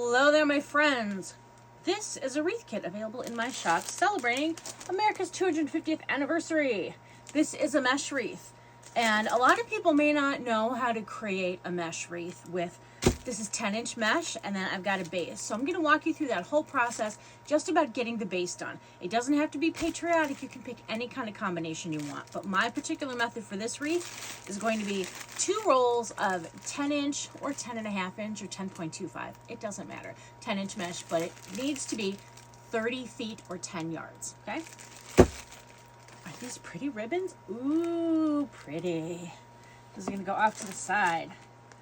Hello there, my friends. This is a wreath kit available in my shop celebrating America's 250th anniversary. This is a mesh wreath, and a lot of people may not know how to create a mesh wreath with, this is 10-inch mesh, and then I've got a base. So I'm going to walk you through that whole process just about getting the base done. It doesn't have to be patriotic. You can pick any kind of combination you want. But my particular method for this wreath is going to be 2 rolls of 10-inch or 10.5-inch or 10.25. It doesn't matter. 10-inch mesh, but it needs to be 30 feet or 10 yards, okay? Are these pretty ribbons? Ooh, pretty. This is going to go off to the side.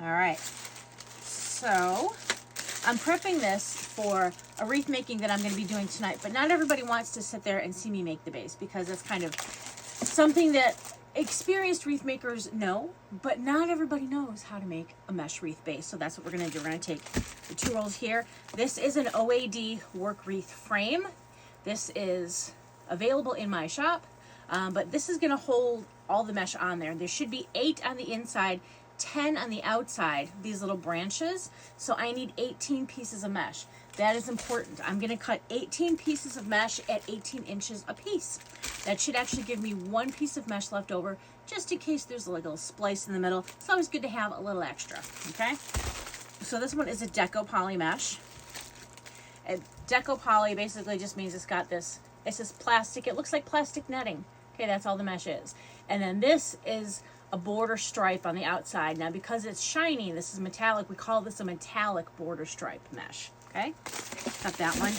All right. So I'm prepping this for a wreath making that I'm going to be doing tonight, but not everybody wants to sit there and see me make the base because it's kind of something that experienced wreath makers know, but not everybody knows how to make a mesh wreath base. So that's what we're going to do. We're going to take the 2 rolls here. This is an OAD work wreath frame. This is available in my shop, but this is going to hold all the mesh on there. There should be 8 on the inside, 10 on the outside, these little branches. So I need 18 pieces of mesh. That is important. I'm going to cut 18 pieces of mesh at 18 inches a piece. That should actually give me 1 piece of mesh left over, just in case there's like a little splice in the middle. It's always good to have a little extra, okay? So this one is a Deco poly mesh. And Deco poly basically just means it's got this, it's this plastic, it looks like plastic netting. Okay, that's all the mesh is. And then this is a border stripe on the outside. Now because it's shiny, this is metallic, we call this a metallic border stripe mesh, okay? Got that one.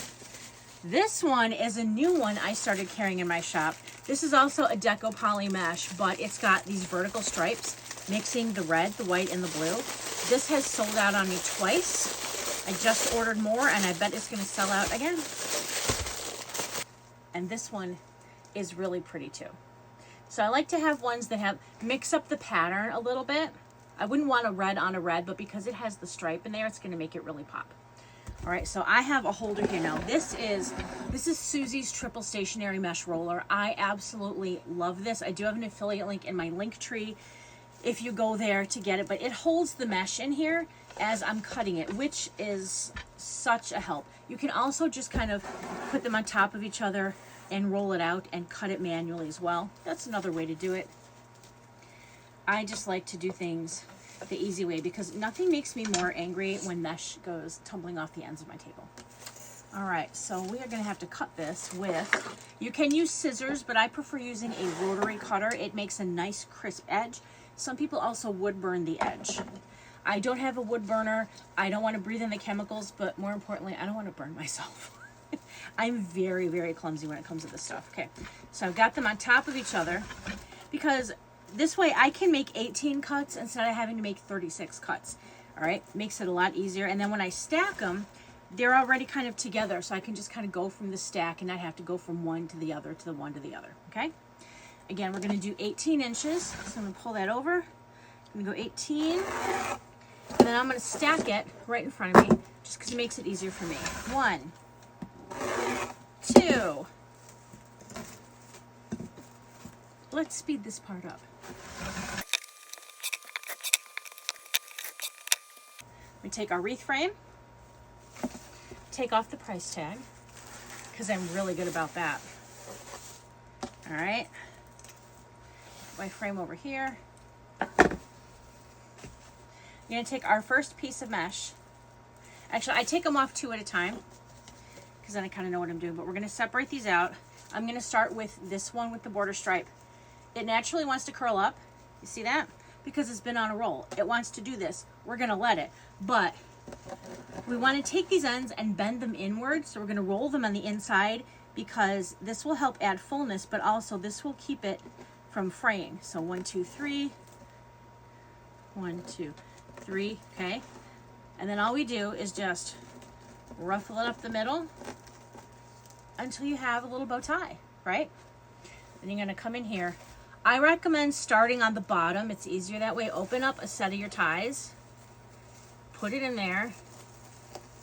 This one is a new one I started carrying in my shop. This is also a Deco poly mesh, but it's got these vertical stripes mixing the red, the white, and the blue. This has sold out on me twice. I just ordered more, and I bet it's gonna sell out again. And this one is really pretty too. So I like to have ones that have, mix up the pattern a little bit. I wouldn't want a red on a red, but because it has the stripe in there, it's gonna make it really pop. All right, so I have a holder here now. This is Susie's triple stationary mesh roller. I absolutely love this. I do have an affiliate link in my link tree if you go there to get it, but it holds the mesh in here as I'm cutting it, which is such a help. You can also just kind of put them on top of each other and roll it out and cut it manually as well. That's another way to do it. I just like to do things the easy way because nothing makes me more angry when mesh goes tumbling off the ends of my table. All right, so we are gonna have to cut this with, you can use scissors, but I prefer using a rotary cutter. It makes a nice crisp edge. Some people also wood burn the edge. I don't have a wood burner. I don't want to breathe in the chemicals, but more importantly, I don't want to burn myself. I'm very, very clumsy when it comes to this stuff. Okay, so I've got them on top of each other because this way I can make 18 cuts instead of having to make 36 cuts. All right, makes it a lot easier. And then when I stack them, they're already kind of together, so I can just kind of go from the stack and not have to go from one to the other to the one to the other, okay? Again, we're gonna do 18 inches. So I'm gonna pull that over. I'm gonna go 18. And then I'm gonna stack it right in front of me just because it makes it easier for me. 1, 2. Let's speed this part up. We take our wreath frame, take off the price tag, because I'm really good about that. All right, my frame over here. We're gonna take our first piece of mesh. Actually, I take them off 2 at a time, because then I kind of know what I'm doing, but we're gonna separate these out. I'm gonna start with this one with the border stripe. It naturally wants to curl up. You see that? Because it's been on a roll. It wants to do this. We're gonna let it, but we wanna take these ends and bend them inward. So we're gonna roll them on the inside because this will help add fullness, but also this will keep it from fraying. So 1, 2, 3, 1, 2, 3, okay? And then all we do is just ruffle it up the middle until you have a little bow tie, right? Then you're gonna come in here. I recommend starting on the bottom. It's easier that way. Open up a set of your ties, put it in there,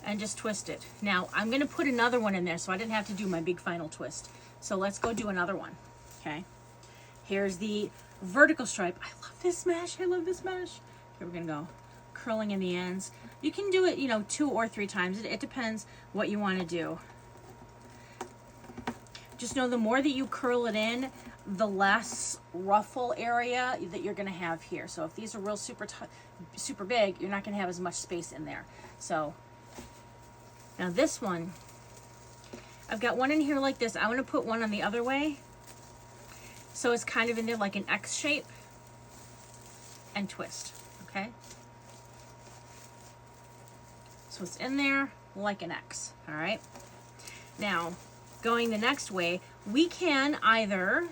and just twist it. Now, I'm gonna put another one in there so I didn't have to do my big final twist. So let's go do another one, okay? Here's the vertical stripe. I love this mesh, I love this mesh. Here we're gonna go curling in the ends. You can do it, you know, 2 or 3 times. It depends what you want to do. Just know the more that you curl it in, the less ruffle area that you're going to have here. So if these are real super big, you're not going to have as much space in there. So now this one, I've got one in here like this. I want to put one on the other way. So it's kind of in there like an X shape, and twist, okay? So it's in there like an X, all right? Now, going the next way, we can either,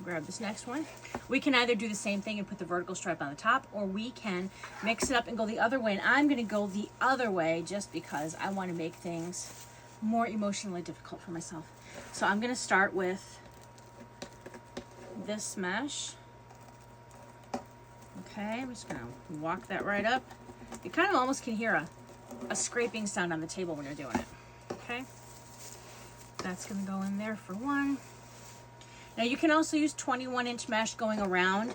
grab this next one, we can either do the same thing and put the vertical stripe on the top, or we can mix it up and go the other way. And I'm gonna go the other way just because I wanna make things more emotionally difficult for myself. So I'm gonna start with this mesh. Okay, I'm just gonna walk that right up. You kind of almost can hear a scraping sound on the table when you're doing it, okay? That's gonna go in there for one. Now you can also use 21-inch mesh going around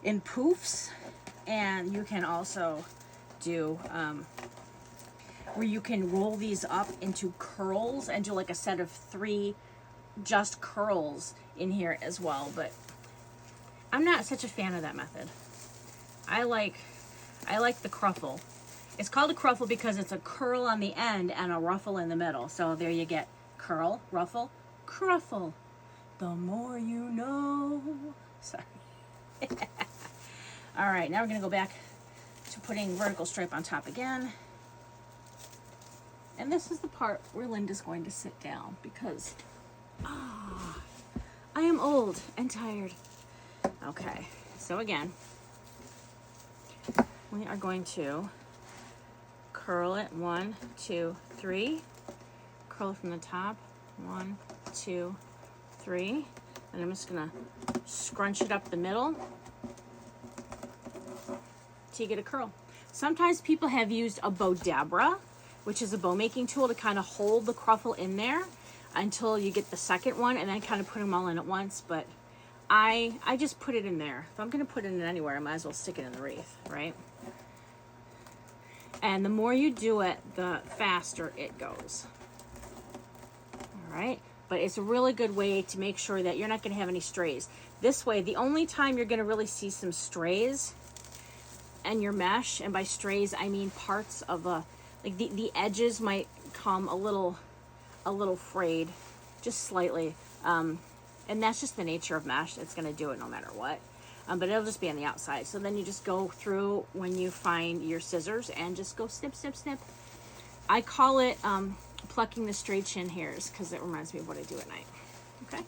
in poofs, and you can also do where you can roll these up into curls and do like a set of 3 just curls in here as well, but I'm not such a fan of that method. I like the Cruffle. It's called a Cruffle because it's a curl on the end and a ruffle in the middle. So there you get curl, ruffle, Cruffle. The more you know. Sorry. All right, now we're gonna go back to putting vertical stripe on top again. And this is the part where Linda's going to sit down because I am old and tired. Okay, so again, we are going to curl it 1, 2, 3. Curl it from the top, 1, 2, 3. And I'm just gonna scrunch it up the middle till you get a curl. Sometimes people have used a Bodabra, which is a bow making tool, to kind of hold the Cruffle in there until you get the second one, and then kind of put them all in at once. But I just put it in there. If I'm gonna put it in anywhere, I might as well stick it in the wreath, right? And the more you do it, the faster it goes. All right, but it's a really good way to make sure that you're not gonna have any strays. This way, the only time you're gonna really see some strays in your mesh, and by strays, I mean parts of like the edges might come a little frayed, just slightly. And that's just the nature of mesh. It's gonna do it no matter what. But it'll just be on the outside. So then you just go through when you find your scissors and just go snip, snip, snip. I call it plucking the stray chin hairs because it reminds me of what I do at night. Okay,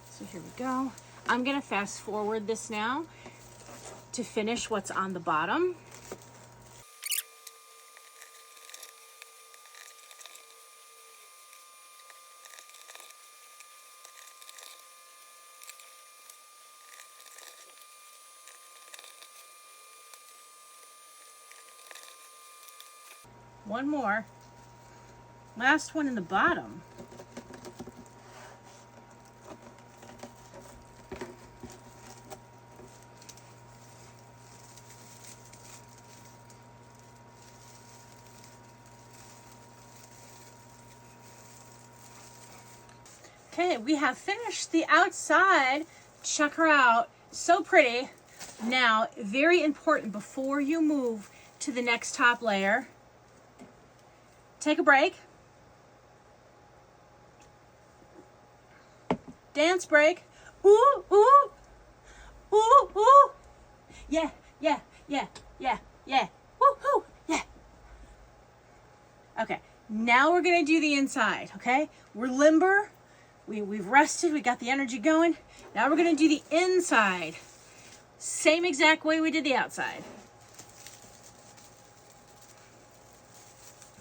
so here we go. I'm gonna fast forward this now to finish what's on the bottom. One more. Last one in the bottom. Okay, we have finished the outside. Check her out. So pretty. Now, very important, before you move to the next top layer, take a break. Dance break. Ooh, ooh. Ooh, ooh. Yeah, yeah, yeah, yeah, yeah. Woo-hoo, yeah. Okay, now we're gonna do the inside, okay? We're limber. We've rested, we got the energy going. Now we're gonna do the inside. Same exact way we did the outside.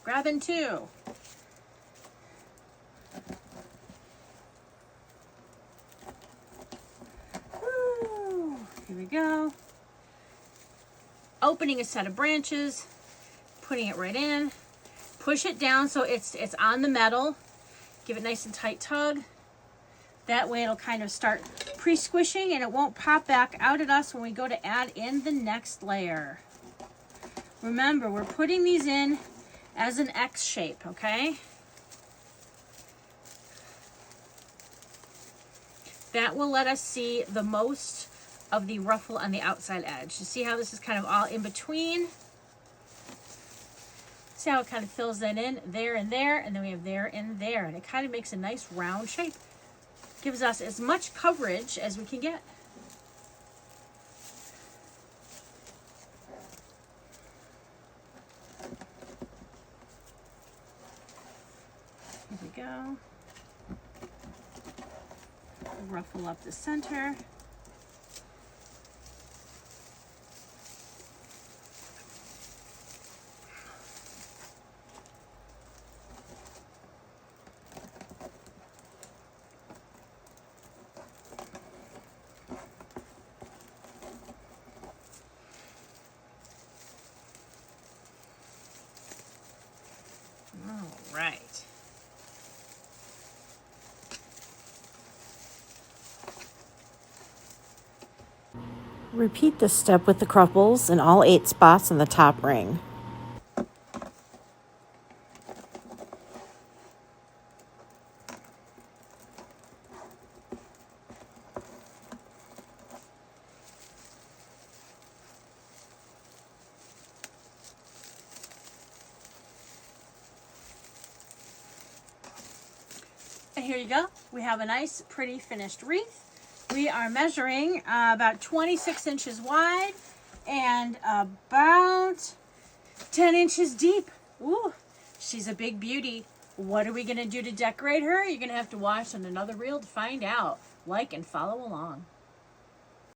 Grabbing 2. Woo. Here we go. Opening a set of branches, putting it right in. Push it down so it's on the metal. Give it a nice and tight tug. That way it'll kind of start pre-squishing and it won't pop back out at us when we go to add in the next layer. Remember, we're putting these in as an X shape, okay? That will let us see the most of the ruffle on the outside edge. You see how this is kind of all in between? See how it kind of fills that in there, and then we have there and there, and it kind of makes a nice round shape. Gives us as much coverage as we can get. Here we go. Ruffle up the center. All right. Repeat this step with the cruffles in all 8 spots on the top ring. And here you go. We have a nice, pretty finished wreath. We are measuring about 26 inches wide and about 10 inches deep. Ooh, she's a big beauty. What are we going to do to decorate her? You're going to have to watch on another reel to find out. Like and follow along.